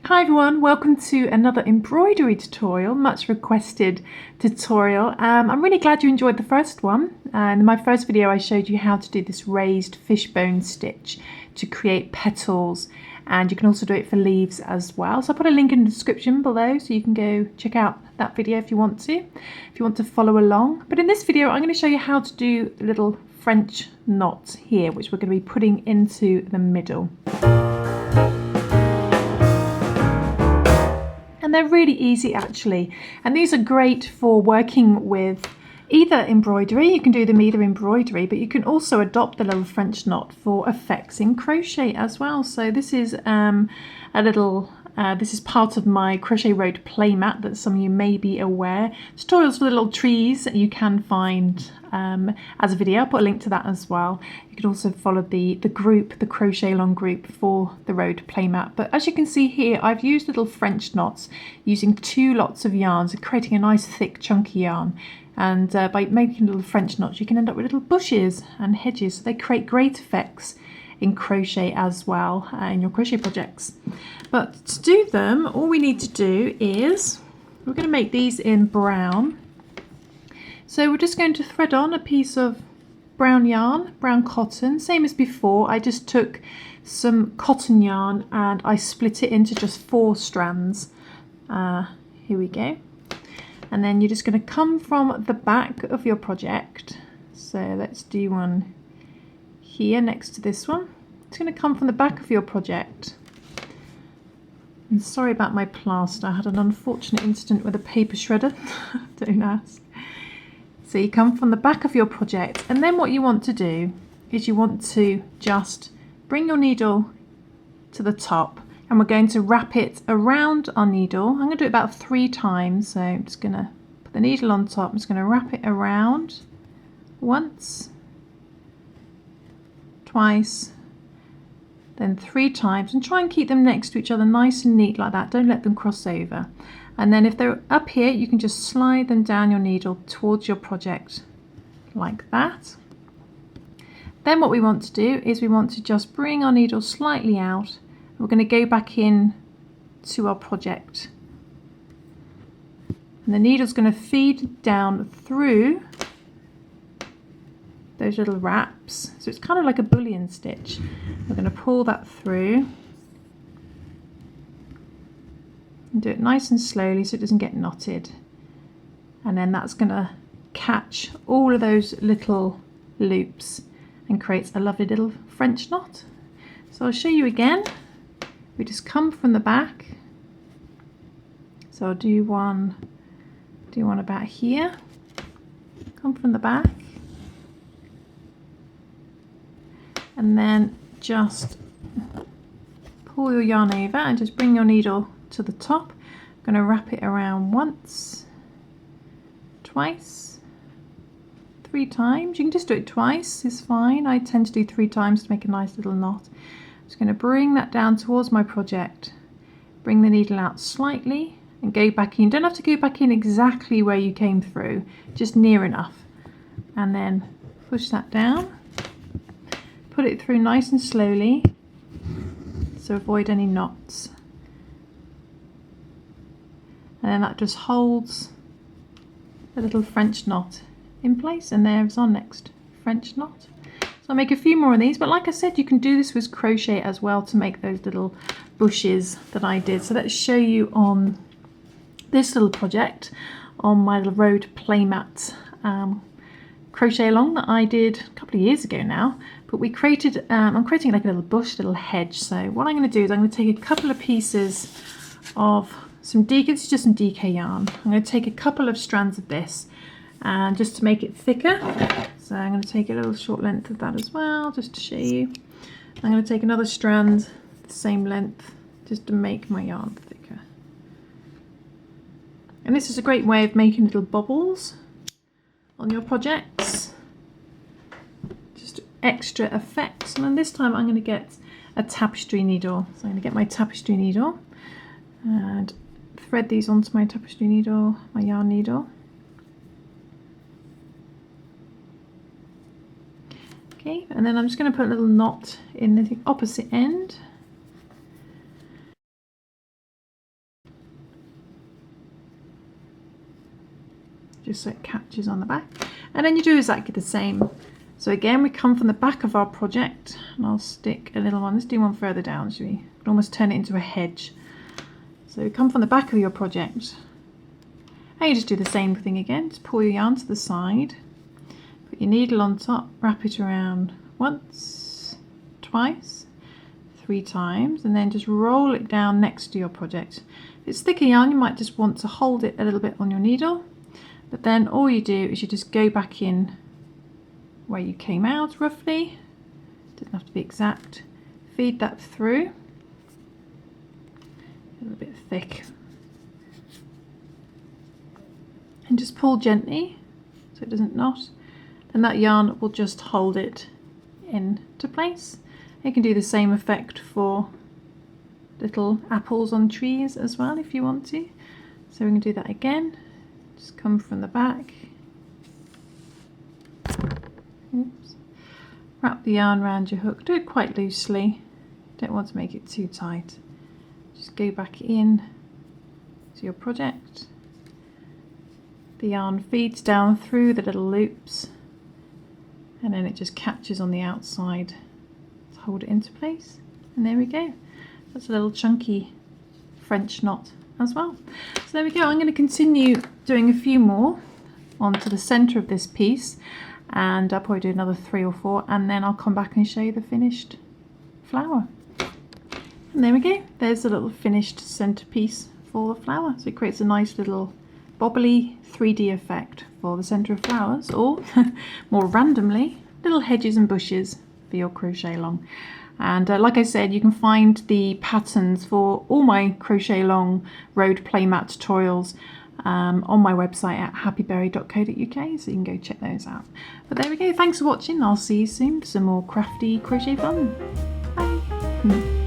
Hi everyone, welcome to another embroidery tutorial, much requested tutorial. I'm really glad you enjoyed the first one. In my first video I showed you how to do this raised fishbone stitch to create petals, and you can also do it for leaves as well. So I'll put a link in the description below so you can go check out that video if you want to follow along. But in this video I'm going to show you how to do little French knots here, which we're going to be putting into the middle. And they're really easy actually, and these are great for working with either embroidery. You can do them either embroidery, but you can also adopt the little French knot for effects in crochet as well. So this is this is part of my Crochet Road playmat that some of you may be aware. Tutorials for the little trees you can find as a video. I'll put a link to that as well. You can also follow the group, the Crochet Along group for the Road playmat. But as you can see here, I've used little French knots using 2 lots of yarns and creating a nice thick chunky yarn. And by making little French knots you can end up with little bushes and hedges. So they create great effects in crochet as well in your crochet projects. But to do them, all we need to do is we're going to make these in brown. So we're just going to thread on a piece of brown yarn, brown cotton, same as before. I just took some cotton yarn and I split it into just 4 strands. Here we go. And then you're just going to come from the back of your project. So let's do one here next to this one. It's going to come from the back of your project. And sorry about my plaster, I had an unfortunate incident with a paper shredder. Don't ask. So you come from the back of your project, and then what you want to do is you want to just bring your needle to the top, and we're going to wrap it around our needle. I'm going to do it about 3 times, so I'm just going to put the needle on top. I'm just going to wrap it around once, twice, then 3 times, and try and keep them next to each other nice and neat like that. Don't let them cross over. And then if they're up here, you can just slide them down your needle towards your project like that. Then what we want to do is we want to just bring our needle slightly out. We're going to go back in to our project. And the needle's going to feed down through those little wraps. So it's kind of like a bullion stitch. We're going to pull that through. And do it nice and slowly so it doesn't get knotted. And then that's going to catch all of those little loops and creates a lovely little French knot. So I'll show you again. We just come from the back. So I'll do one about here. Come from the back. And then just pull your yarn over and just bring your needle to the top. I'm going to wrap it around once, twice, 3 times. You can just do it twice, it's fine. I tend to do 3 times to make a nice little knot. I'm just going to bring that down towards my project, bring the needle out slightly and go back in. You don't have to go back in exactly where you came through, just near enough. And then push that down. Put it through nice and slowly, so avoid any knots. And then that just holds a little French knot in place, and there's our next French knot. So I'll make a few more of these, but like I said, you can do this with crochet as well to make those little bushes that I did. So let's show you on this little project on my little Road playmat crochet along that I did a couple of years ago now. But we created, I'm creating like a little bush, little hedge. So what I'm going to do is I'm going to take a couple of pieces of some DK, this is just some DK yarn. I'm going to take a couple of strands of this and just to make it thicker. So I'm going to take a little short length of that as well, just to show you. I'm going to take another strand, the same length, just to make my yarn thicker. And this is a great way of making little bubbles on your projects. Just extra effects. And then this time I'm going to get a tapestry needle. So I'm going to get my tapestry needle and thread these onto my tapestry needle, my yarn needle. Okay, and then I'm just going to put a little knot in the opposite end. just so it catches on the back. And then you do exactly the same. So again, we come from the back of our project, and I'll stick a little one. Let's do one further down, shall we? We can almost turn it into a hedge. So we come from the back of your project, and you just do the same thing again. Just pull your yarn to the side, put your needle on top, wrap it around once, twice, 3 times, and then just roll it down next to your project. If it's thicker yarn, you might just want to hold it a little bit on your needle, but then all you do is you just go back in where you came out roughly, doesn't have to be exact, feed that through, a little bit thick, and just pull gently so it doesn't knot, and that yarn will just hold it into place. You can do the same effect for little apples on trees as well if you want to. So we can do that again, just come from the back. Oops. Wrap the yarn around your hook, do it quite loosely, don't want to make it too tight. Just go back in to your project. The yarn feeds down through the little loops, and then it just catches on the outside to hold it into place. And there we go. That's a little chunky French knot as well. So there we go. I'm going to continue doing a few more onto the centre of this piece, and I'll probably do another 3 or 4, and then I'll come back and show you the finished flower. And there we go, there's a little finished centerpiece for the flower. So it creates a nice little bobbly 3D effect for the centre of flowers, or more randomly, little hedges and bushes for your crochet along. And like I said, you can find the patterns for all my crochet along road playmat tutorials on my website at happyberry.co.uk, so you can go check those out. But there we go, thanks for watching. I'll see you soon for some more crafty crochet fun. Bye.